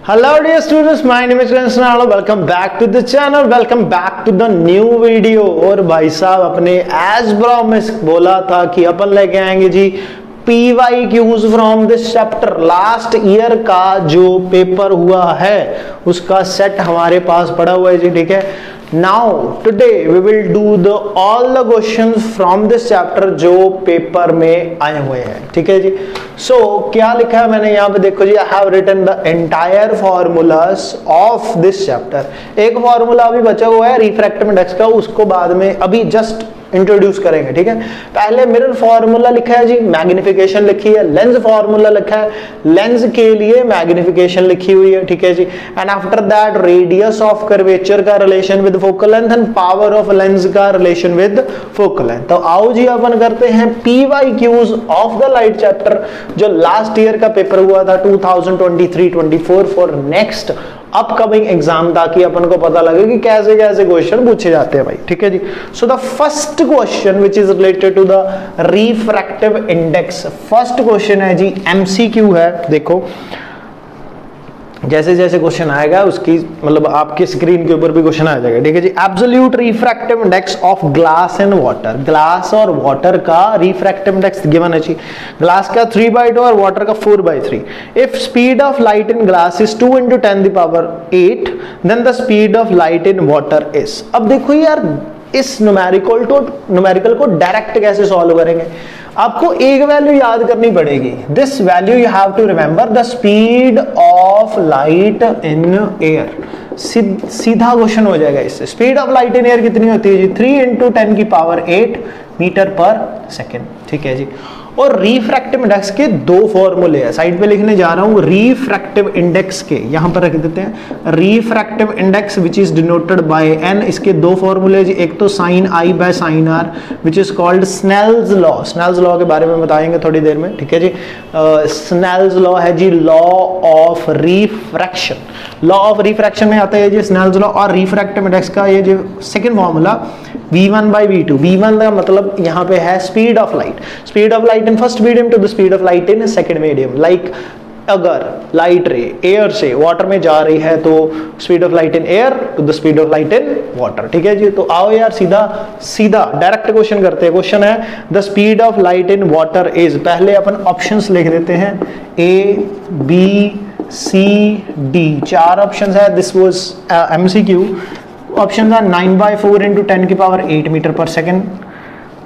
Hello dear students, my name is Kansnalo. Welcome back to the channel. Welcome back to the new video. और भाई साहब अपने as promised बोला था कि अपन लेके आएंगे जी PYQs from this chapter. Last year का जो पेपर हुआ है उसका सेट हमारे पास पड़ा हुआ है जी, ठीक है। Now today we will do the all the questions from this chapter जो पेपर में आए हुए हैं, ठीक है जी। So क्या लिखा है मैंने यहाँ पे देखो जी, I have written the entire formulas of this chapter। एक फॉर्मूला अभी बचा हुआ है रिफ्रैक्टिव इंडेक्स का, उसको बाद में अभी जस्ट इंट्रोड्यूस करेंगे, ठीक है। पहले मिरर फॉर्मूला लिखा है जी, मैग्निफिकेशन लिखी है, लेंस फॉर्मूला लिखा है, लेंस के लिए मैग्निफिकेशन लिखी हुई है, ठीक है जी। And after that radius of curvature का relation with focal length and power of lens का रिलेशन विद फोकल लेंथ। तो आओ जी अपन करते हैं PYQs of the light chapter जो लास्ट ईयर का पेपर हुआ था 2023-24 फॉर नेक्स्ट अपकमिंग एग्जाम, ताकि अपन को पता लगे कि कैसे कैसे क्वेश्चन पूछे जाते हैं भाई, ठीक है जी। So the first question which is related to the refractive index, first question है जी MCQ है। देखो जैसे जैसे क्वेश्चन आएगा उसकी मतलब आपके स्क्रीन के ऊपर भी क्वेश्चन आ जाएगा, ठीक है जी। Absolute refractive index of glass and water, glass और वाटर का रिफ्रैक्टिव इंडेक्स गिवन है जी। ग्लास का 3/2 और वाटर का 4/3। If speed of light in glass is 2 × 10⁸, then the speed of light in water is. अब देखो यार इस न्यूमेरिकल को डायरेक्ट कैसे सॉल्व करेंगे, आपको एक वैल्यू याद करनी पड़ेगी। This value you have to remember, the speed of light in air. सीधा क्वेश्चन हो जाएगा इससे। Speed of light in air कितनी होती है जी, 3 × 10⁸ मीटर पर सेकेंड, ठीक है जी। और रिफ्रैक्टिव इंडेक्स के दो फॉर्मूले हैं, साइड पे लिखने जा रहा हूं। रिफ्रैक्टिव इंडेक्स के यहां पर रख देते हैं, refractive index which is denoted by n। इसके दो फॉर्मूले जी, एक तो sin I / sin r which is called Snell's law. Snell's law के बारे में बताएंगे थोड़ी देर में, ठीक है जी। स्नेल्स लॉ है जी law of refraction. Law of refraction में आता है जी स्नेल्स लॉ। और रिफ्रैक्टिव इंडेक्स का ये जो सेकंड फॉर्मूला v1/v2। v1 का मतलब यहाँ पे है speed of light, speed of light in first medium to the speed of light in second medium. Like अगर लाइट रे एयर से वाटर में जा रही है तो speed of light in air to the speed of light in water, ठीक है जी। तो आओ यार सीधा सीधा डायरेक्ट क्वेश्चन करते हैं। क्वेश्चन है the speed of light in water is, पहले अपन ऑप्शंस लिख देते हैं A B C D, चार ऑप्शंस है। This was MCQ। ऑप्शन है 9/4 × 10⁸ मीटर पर सेकेंड,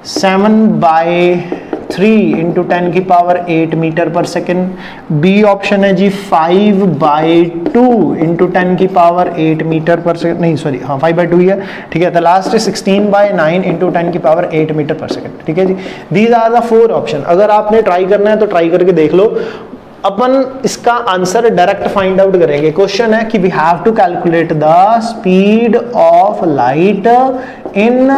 7/3 × 10⁸ मीटर पर सेकेंड। बी ऑप्शन है जी 5/2 × 10⁸ मीटर पर सेकेंड, नहीं सॉरी हाँ 5/2 ही है, ठीक है। तो लास्ट है 16/9 × 10⁸ मीटर पर सेकेंड, ठीक है जी। These are the 4 option. अगर आपने ट्राई करना है तो ट्राई करके देख लो। अपन इसका आंसर डायरेक्ट फाइंड आउट करेंगे। क्वेश्चन है कि we have to calculate the speed of light in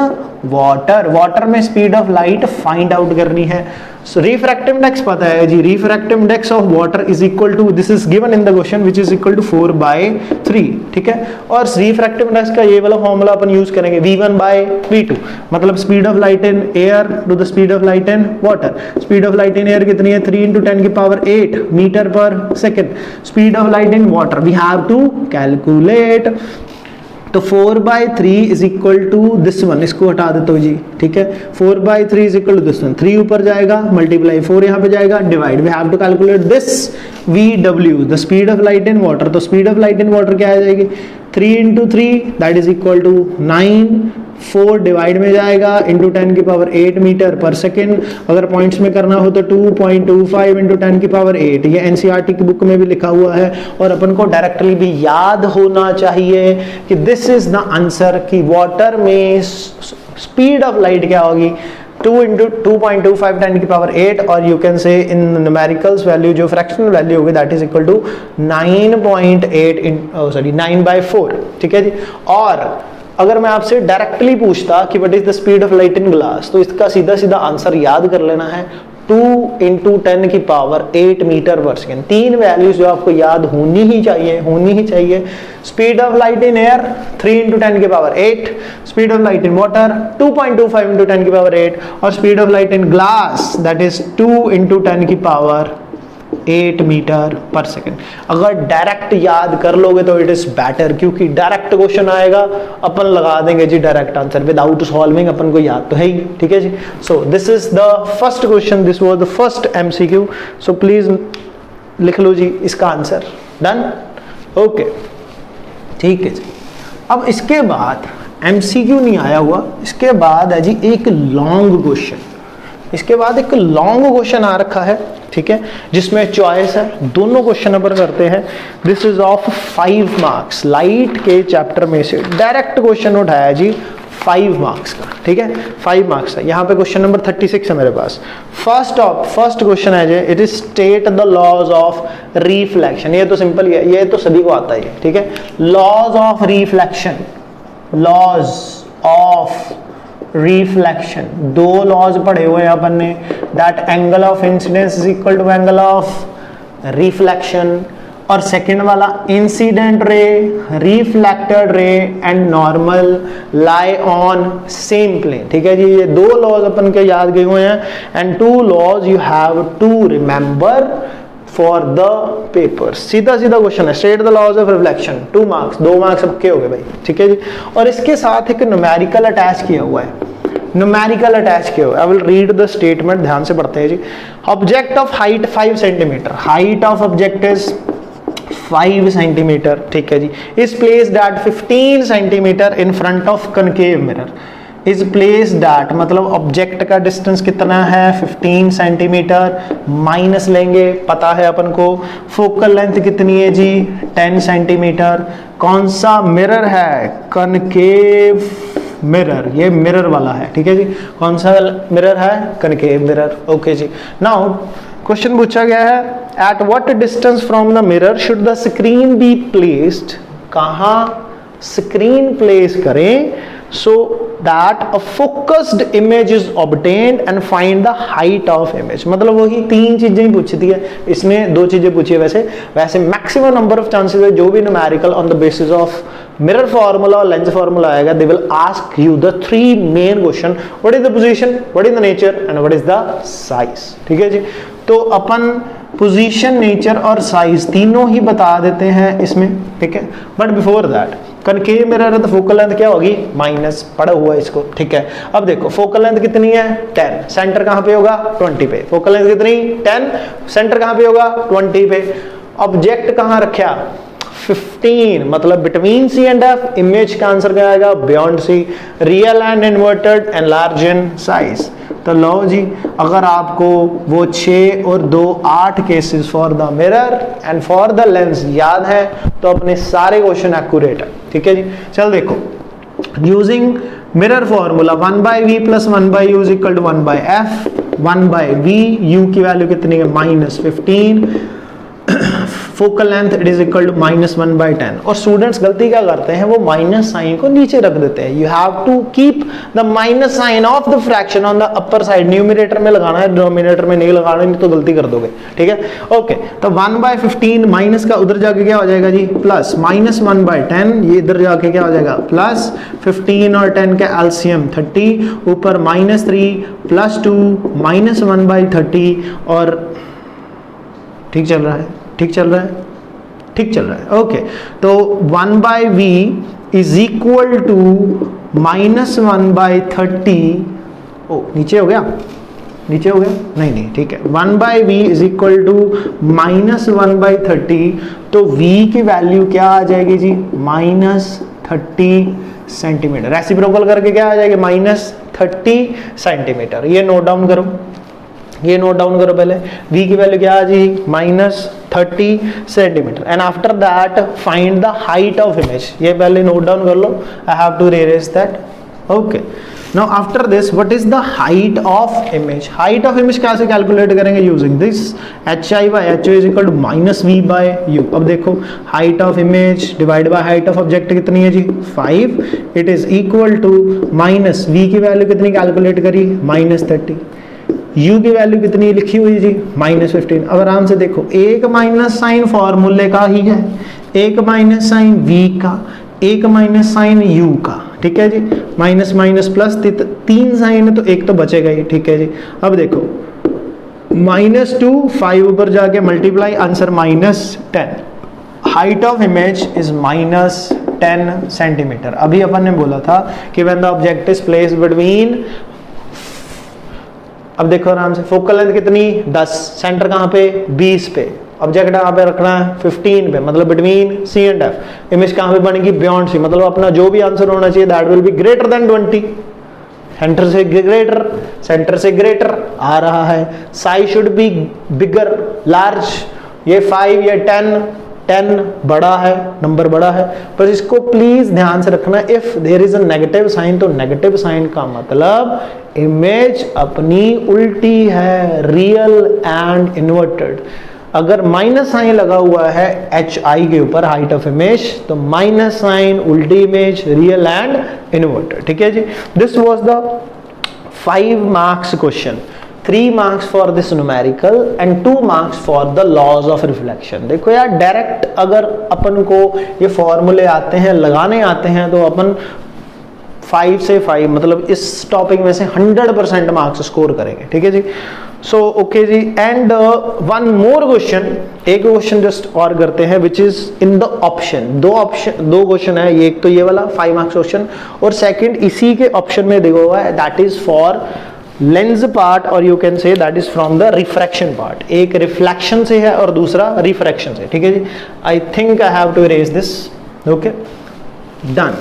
water. Water में speed of light find out करनी है। सो रिफ्रैक्टिव इंडेक्स पता है जी, refractive index of water is equal to, this is given in the question which is equal to 4/3, ठीक है। और refractive index का ये वाला फॉर्मूला अपन यूज करेंगे v1/v2, मतलब speed of light in air to the speed of light in water. Speed of light in air कितनी है, 3 × 10⁸ मीटर पर second. Speed of light in water we have to calculate. तो 4/3 is equal to this one, इसको हटा देता हूँ जी, ठीक है। 4/3 is equal to this one, 3 ऊपर जाएगा, मल्टीप्लाई 4 यहाँ पे जाएगा, divide. We have to calculate this VW, the speed of light in water. तो speed of light in water क्या आ जाएगी, 3 × 3 that is equal to 9। 4 divide में जाएगा इंटू 10⁸ मीटर पर सेकेंड। अगर पॉइंट्स में करना हो तो 2.25 × 10⁸। ये NCERT की बुक में भी लिखा हुआ है और अपन को डायरेक्टली भी याद होना चाहिए कि दिस इज द आंसर कि वाटर में स्पीड ऑफ लाइट क्या होगी, 2 × 2.25 10⁸। और यू कैन से इन न्यूमेरिकल्स वैल्यू जो फ्रैक्शनल वैल्यू होगी दैट इज इक्वल टू 9/4, ठीक है जी। और अगर मैं आपसे डायरेक्टली पूछता कि what is the speed of light in glass, तो इसका सीधा सीधा आंसर याद कर लेना है 2 × 10⁸ मीटर पर सेकेंड। तीन वैल्यूज जो आपको याद होनी ही चाहिए। Speed of light in air 3 × 10⁸, speed of light in water 2.25 × 10⁸, और speed of light in glass that is 2 × 10⁸। 8 meter पर सेकेंड। अगर डायरेक्ट याद कर लोगे तो इट इज बेटर, क्योंकि डायरेक्ट क्वेश्चन आएगा अपन लगा देंगे जी डायरेक्ट आंसर विदाउट सॉल्विंग, अपन को याद तो है ही, ठीक है जी। So this is the first question, this was the first MCQ. So please लिख लो जी इसका आंसर। डन, ओके, ठीक है जी। अब इसके बाद एमसीक्यू नहीं आया हुआ, इसके बाद है जी एक लॉन्ग क्वेश्चन। इसके बाद एक लॉन्ग क्वेश्चन आ रखा है, ठीक है, जिसमें चॉइस है। दोनों क्वेश्चन अपन करते हैं। This is of 5 marks, light के चैप्टर में से डायरेक्ट क्वेश्चन उठाया जी 5 मार्क्स का, ठीक है, 5 मार्क्स है। यहाँ पे क्वेश्चन नंबर 36 है मेरे पास। फर्स्ट क्वेश्चन है जी, it is state the laws of reflection. ये तो सिंपल ही है, ये तो सभी को आता है, ठीक है। Laws of reflection, laws of reflection, दो लॉज पढ़े हुए हैं अपन ने, that angle of incidence is equal to angle of reflection, और सेकंड वाला incident ray, reflected ray and normal lie on same plane, ठीक है जी। ये दो लॉज अपन के याद गए हुए हैं, and 2 laws you have to remember for the paper. सीधा सीधा क्वेश्चन है, state the laws of reflection, 2 marks, 2 marks सबके हो गए भाई, ठीक है जी। और इसके साथ एक न्यूमेरिकल अटैच किया हुआ है, न्यूमेरिकल अटैच किया हुआ है। I will read the statement, ध्यान से पढ़ते हैं जी। Object of height 5 centimeter, height of object is 5 centimeter, ठीक है जी, is placed at 15 centimeter in front of concave mirror. Is placed at मतलब ऑब्जेक्ट का डिस्टेंस कितना है 15 सेंटीमीटर, माइनस लेंगे, पता है अपन को। फोकल लेंथ कितनी है जी 10 सेंटीमीटर। कौन सा मिरर है, कनकेव मिरर, ये मिरर वाला है, ठीक है जी। कौन सा मिरर है, कनकेव मिरर, ओके जी। नाउ क्वेश्चन पूछा गया है, at what distance from the mirror should the screen be placed, कहां स्क्रीन प्लेस करें so that a focused image is obtained and find the height of image। मतलब वही 3 चीजें ही पूछी थी, इसने 2 चीजें पूछी है। वैसे मैक्सिमम नंबर ऑफ चांसेस है जो भी numerical on the basis of mirror formula और लेंस फार्मूला आएगा, they will ask you the 3 main question, what is the position, what is the nature and what is the size, ठीक है जी। तो अपन position, nature और size तीनों ही बता देते हैं इसमें, ठीक है। But before that concave mirror है तो फोकल लेंथ क्या होगी माइनस, पड़ा हुआ है इसको, ठीक है। अब देखो फोकल लेंथ कितनी है 10, सेंटर कहां पे होगा 20 पे। फोकल लेंथ कितनी 10, सेंटर कहां पे होगा 20 पे। ऑब्जेक्ट कहां रखा 15, मतलब between C and F. Image का आंसर क्या आएगा beyond C. Real and inverted and large in size. तो लो जी, अगर आपको वो 6 और 2 8 cases for the mirror and for the lens याद है तो अपने सारे क्वेश्चन एक्यूरेट है, ठीक है जी। चल देखो, using mirror formula 1/v + 1/u is equal to 1/f, 1/v, u की वैल्यू कितनी है -15, focal length it is equal to -1/10। और स्टूडेंट्स गलती क्या करते हैं, वो माइनस साइन को नीचे रख देते हैं। You have to keep the minus sign of the fraction on the upper side. Numerator में लगाना है, डिनोमिनेटर में नहीं लगाना, नहीं तो गलती कर दोगे, ठीक है। ओके, तो 1/15 माइनस का उधर जाके क्या हो जाएगा जी प्लस, -1/10 ये इधर जाके क्या हो जाएगा प्लस, 15 और 10 का एलसीएम 30, ऊपर -3 + 2 -1/30। और ठीक चल रहा है, ठीक चल रहा है, ठीक चल रहा है, ओके। तो 1/v इज इक्वल टू -1/30। ओ नीचे हो गया, नीचे हो गया, नहीं नहीं ठीक है। 1/v is equal to -1/30। तो v की वैल्यू क्या आ जाएगी जी -30 सेंटीमीटर। रेसिप्रोकल करके क्या आ जाएगी -30 सेंटीमीटर। ये नोट डाउन करो, ये नोट डाउन करो पहले। v की वैल्यू क्या आ जाएगी -30 centimeter. And after that find the height of image. ये पहले नोट डाउन कर लो, I have to erase that, okay. Now after this what is the height of image. Height of image कैसे calculate करेंगे, using this hi/ho is equal to -v/u। अब देखो height of image divide by height of object कितनी है जी 5, it is equal to -v की value कितनी calculate करी -30, u की वैल्यू कितनी लिखी हुई जी -15। अब आराम से देखो, एक माइनस साइन फॉर्मूले का ही है, एक माइनस साइन v का, एक माइनस साइन u का, ठीक है जी। माइनस माइनस प्लस 3 साइन है तो एक तो बचेगा ही, ठीक है जी। अब देखो -2, 5 ऊपर जाके multiply, answer -10। Height of image is -10 centimetre. अभी अपन ने बोला था कि when the object is placed between, अब देखो आराम से, फोकल लेंथ कितनी 10, सेंटर कहाँ पे 20 पे, ऑब्जेक्ट कहाँ पे रखना है 15 पे, मतलब between C and F. Image कहाँ पे बनेगी बियॉन्ड सी, मतलब अपना जो भी आंसर होना चाहिए that will be greater than 20। Centre से ग्रेटर आ रहा है। Size should be bigger, large, ये 5 या 10 बड़ा है, नंबर बड़ा है। पर इसको प्लीज ध्यान से रखना, if there is a negative sign, तो नेगेटिव साइन का मतलब इमेज अपनी उल्टी है, रियल एंड इन्वर्टेड। अगर माइनस साइन लगा हुआ है HI के ऊपर, हाइट ऑफ इमेज, तो माइनस साइन उल्टी इमेज, रियल एंड इन्वर्टेड। ठीक है जी, this was the 5 marks question, 3 marks for this numerical and 2 marks for the laws of reflection. देखो यार, डायरेक्ट अगर अपन को ये फॉर्मूले आते हैं, लगाने आते हैं, तो अपन 5 से 5 मतलब इस टॉपिक में से 100% मार्क्स स्कोर करेंगे। ठीक है जी, सो ओके जी। एंड वन मोर क्वेश्चन, एक क्वेश्चन जस्ट और करते हैं, which is in the option. दो क्वेश्चन है, ये एक तो ये वाला 5 मार्क्स क्वेश्चन, और सेकंड इसी के ऑप्शन में देखा हुआ है, that is for lens part, और you can say that is from the refraction part. एक रिफ्लेक्शन से है और दूसरा रिफ्रैक्शन से। ठीक है जी, I think I have to erase this. Okay, done.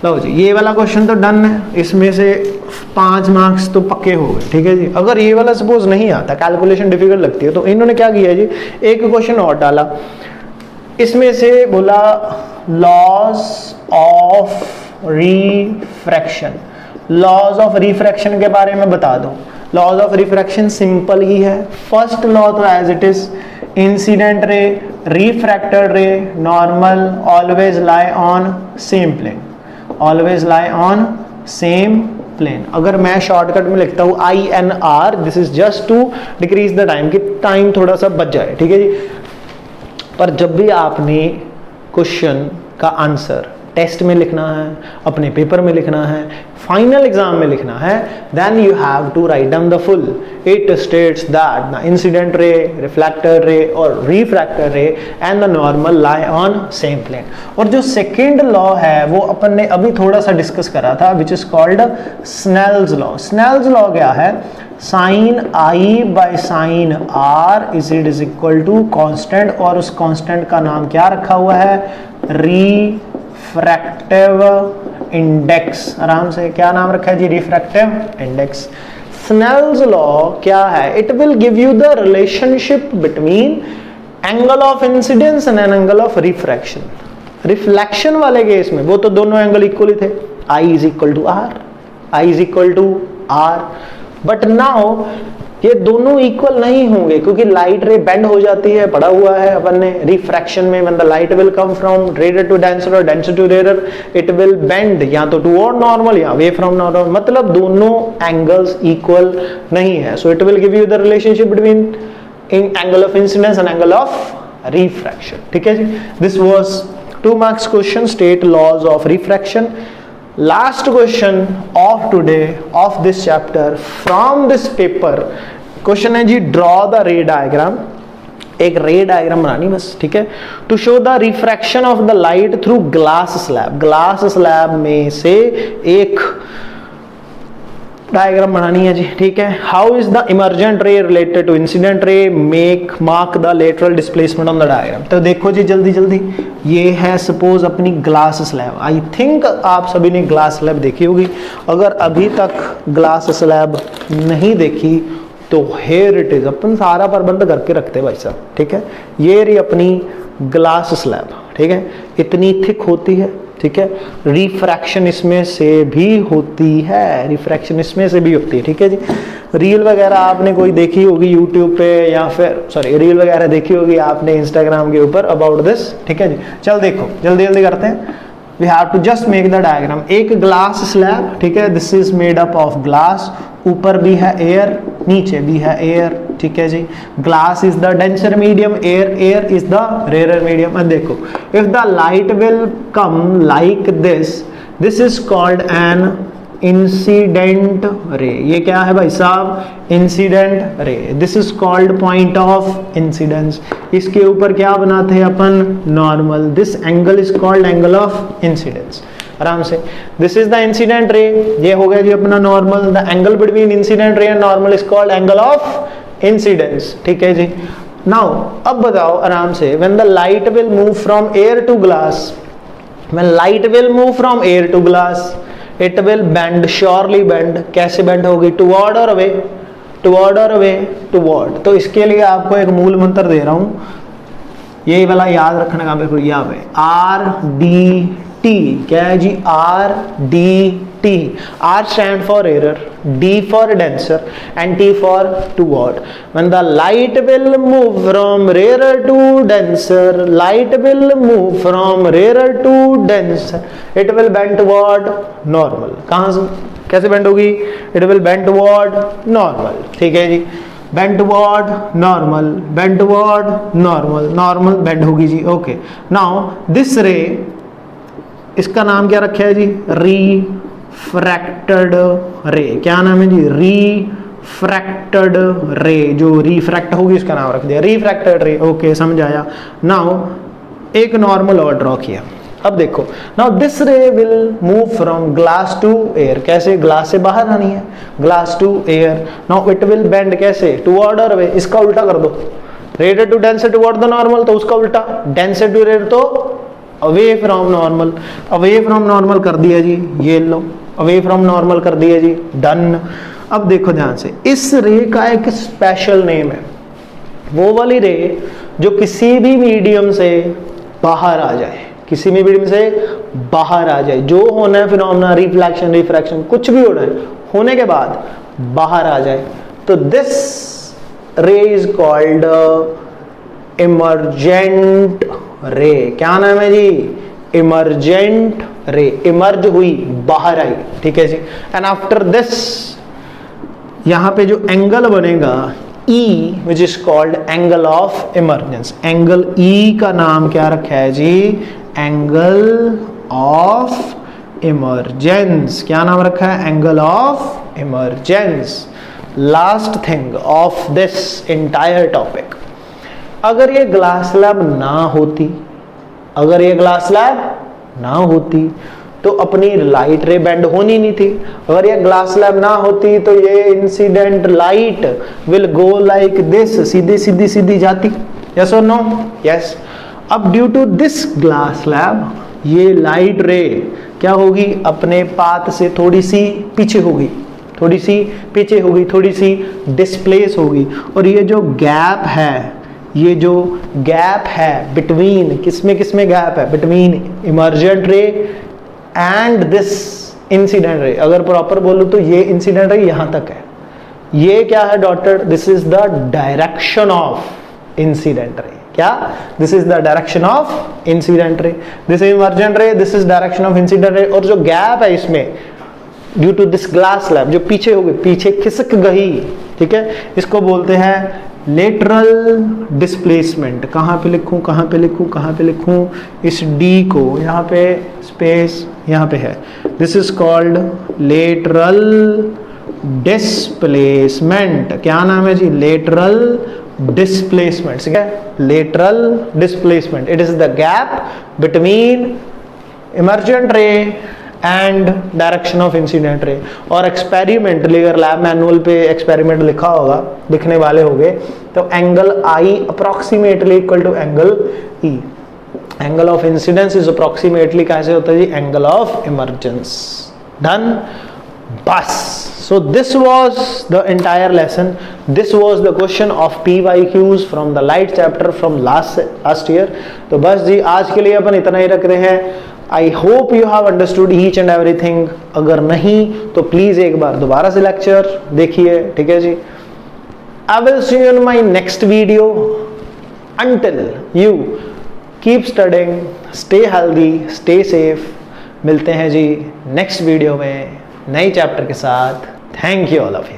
लो जी, ये वाला क्वेश्चन तो डन है, इसमें से 5 मार्क्स तो पक्के हो गए। ठीक है जी, अगर ये वाला सपोज नहीं आता, कैलकुलेशन डिफिकल्ट लगती है, तो इन्होंने क्या किया जी, एक क्वेश्चन और डाला, इसमें से बोला laws of refraction. Laws of refraction के बारे में बता दो। लॉज ऑफ रिफ्रैक्शन सिंपल ही है। फर्स्ट लॉ तो as it is, incident ray, refracted ray, normal always lie on same plane, always lie on same plane. अगर मैं शॉर्टकट में लिखता हूँ INR, this is just to decrease the time, कि time थोड़ा सा बच जाए। ठीक है जी, पर जब भी आपने क्वेश्चन का आंसर टेस्ट में लिखना है, अपने पेपर में लिखना है, फाइनल एग्जाम में लिखना है, then you have to write down the full. It states that the incident ray, reflected ray और refracted ray and the normal lie on same plane. और जो सेकेंड लॉ है वो अपन ने अभी थोड़ा सा डिस्कस करा था, which is called Snell's law. Snell's law क्या है, sine I by sine R is equal to constant, और उस कांस्टेंट का नाम क्या रखा हुआ है, रिफ्रैक्टिव इंडेक्स। आराम से, क्या नाम रखा है जी, रिफ्रैक्टिव इंडेक्स। स्नेल्स लॉ क्या है, it will give you the relationship between angle of incidence and angle of refraction. Reflection वाले केस में वो तो दोनों एंगल इक्वल ही थे, I is equal to R, I is equal to R, but now ये दोनों इक्वल नहीं होंगे, क्योंकि लाइट रे बेंड हो जाती है, पढ़ा हुआ है अपन ने रिफ्रैक्शन में, when the light will come from रेडर टू डेंसर और डेंसर टू रेडर, इट विल बेंड या तो टुवर्ड नॉर्मल या अवे फ्रॉम नॉर्मल, मतलब दोनों एंगल्स इक्वल नहीं है। So it will give you the relationship between angle of incidence and angle of refraction. ठीक है जी, this was 2 marks question, state laws of refraction. Last question of today of this chapter from this paper, question है जी, draw the ray diagram। एक रे diagram बनानी बस, ठीक है, to show the refraction of the light through glass slab. Glass slab में से एक डायग्राम बनानी है जी, ठीक है। How is the emergent ray related to incident ray, make mark the lateral displacement on the diagram. तो देखो जी जल्दी जल्दी, ये है सपोज अपनी ग्लास स्लैब। आई थिंक आप सभी ने ग्लास स्लैब देखी होगी, अगर अभी तक ग्लास स्लैब नहीं देखी तो हेयर इट इज, अपन सारा प्रबंध करके रखते भाई साहब, ठीक है। ये रही अपनी ग्लास स्लैब, ठीक है, इतनी थिक होती है, ठीक है। रिफ्रैक्शन इसमें से भी होती है, रिफ्रैक्शन इसमें से भी होती है, ठीक है जी। रील वगैरह आपने कोई देखी होगी यूट्यूब पे, या फिर सॉरी रील वगैरह देखी होगी आपने इंस्टाग्राम के ऊपर अबाउट दिस, ठीक है जी। चल देखो जल्दी जल्दी करते हैं, we have to just make the diagram. एक ग्लास स्लैब, ठीक है, this is made up of glass, ऊपर भी है एयर, नीचे भी है एयर, ठीक है जी। Glass is the denser medium, air is the rarer medium. And देखो, if the light will come like this is called an incident ray. ये क्या है भाई साहब, incident ray, this is called point of incidence. इसके ऊपर क्या बनाते हैं अपन, normal. This angle is called angle of incidence. आराम से, this is the incident ray, ये हो गया जी अपना normal. The angle between incident ray and normal is called angle of incidence. ठीक है जी। नाउ अब बताओ आराम से, when the light will move from air to glass, when light will move from air to glass, it will bend, surely bend. कैसे bend होगी, toward और अवे, टुवर्ड और अवे, टुवर्ड। तो इसके लिए आपको एक मूल मंत्र दे रहा हूं, यही वाला याद रखने का, बिल्कुल यहाँ पे RDT। क्या है जी, RDT। R stand for rarer, D for denser and T for toward. When the light will move from rarer to denser, light will move from rarer to denser, it will bend toward normal. कहां से, कैसे bend होगी, it will bend toward normal. ठीक है जी, bend toward normal, bend toward normal, normal bend होगी जी। Okay, now this रे, इसका नाम क्या रखा है जी, रिफ्रैक्टेड रे। क्या नाम है जी, रिफ्रैक्टेड रे। जो रिफ्रैक्ट होगी उसका नाम रख दिया रिफ्रैक्टेड रे। ओके, समझ आया। नाउ एक नॉर्मल और ड्रॉ किया। अब देखो, now this ray will move from glass to air. कैसे, ग्लास से बाहर आनी है, glass to air. Now it will bend, कैसे, टुवर्ड और अवे। इसका उल्टा कर दो, rare to denser toward the normal, तो उसका उल्टा, डेंसर टू रेयर तो away from normal. Away from normal कर दिया जी, ये लो, अवे फ्रॉम नॉर्मल कर दिया जी, डन। अब देखो ध्यान से, इस रे का एक स्पेशल नेम है, वो वाली रे जो किसी भी मीडियम से बाहर आ जाए, किसी भी मीडियम से बाहर आ जाए, जो होना है फिनोमेना, रिफ्लेक्शन, रिफ्रैक्शन, कुछ भी होना है, होने के बाद बाहर आ जाए, तो दिस रे इज कॉल्ड इमर्जेंट रे। क्या नाम है जी, इमर्जेंट रे। इमर्ज हुई, बाहर आई। ठीक है जी। एंड आफ्टर दिस, यहां पे जो एंगल बनेगा E, which is called angle of emergence। Angle E का नाम क्या रखा है जी, एंगल ऑफ इमर्जेंस। क्या नाम रखा है, angle of emergence. Last thing of this entire topic, अगर ये ग्लास लैब ना होती, अगर ये ग्लास लैब ना होती तो अपनी लाइट रे बेंड होनी नहीं थी। अगर ये ग्लास लैब ना होती तो ये incident light will go like this, सीधी सीधी सीधी जाती। यस और नो, यस। अब due to this glass slab, ये लाइट रे क्या होगी, अपने पाथ से थोड़ी सी पीछे होगी, थोड़ी सी पीछे होगी, थोड़ी सी डिस्प्लेस होगी। और ये जो गैप है, ये जो गैप है बिटवीन, किसमें किसमें गैप है, बिटवीन इमर्जेंट रे एंड दिस इंसिडेंट रे। अगर प्रॉपर बोलूं तो ये इंसिडेंट रे यहां तक है, ये क्या है dotted, this is the direction of incident ray. क्या, this is the direction of incident ray, this is emergent ray, this is direction of incident ray. और जो गैप है इसमें due to this glass slab, जो पीछे हो गई, पीछे खिसक गई, ठीक है, इसको बोलते हैं लेटरल डिस्प्लेसमेंट। कहाँ पे लिखूं, कहाँ पे लिखूं, कहाँ पे लिखूं, इस D को यहाँ पे स्पेस यहाँ पे है, this is called lateral displacement. क्या नाम है जी, लेटरल डिस्प्लेसमेंट। ठीक है, lateral displacement, it is the gap between emergent रे and direction of incident ray. और एक्सपेरिमेंटली अगर लैब मैनुअल पे एक्सपेरिमेंट लिखा होगा, दिखने वाले होंगे, तो angle I approximately equal to angle E। Angle of incidence is approximately कैसे होता है जी, एंगल ऑफ इमर्जेंस। डन, बस। So this was the entire lesson. This was the question of PYQs from the light chapter from last year. तो बस जी आज के लिए अपन इतना ही रख रहे हैं। I hope you have understood each and everything. अगर नहीं तो प्लीज एक बार दोबारा से लेक्चर देखिए। ठीक है जी। I will see you in my next video. Until you keep studying, stay healthy, stay safe. मिलते हैं जी नेक्स्ट वीडियो में नई चैप्टर के साथ। Thank you all of you.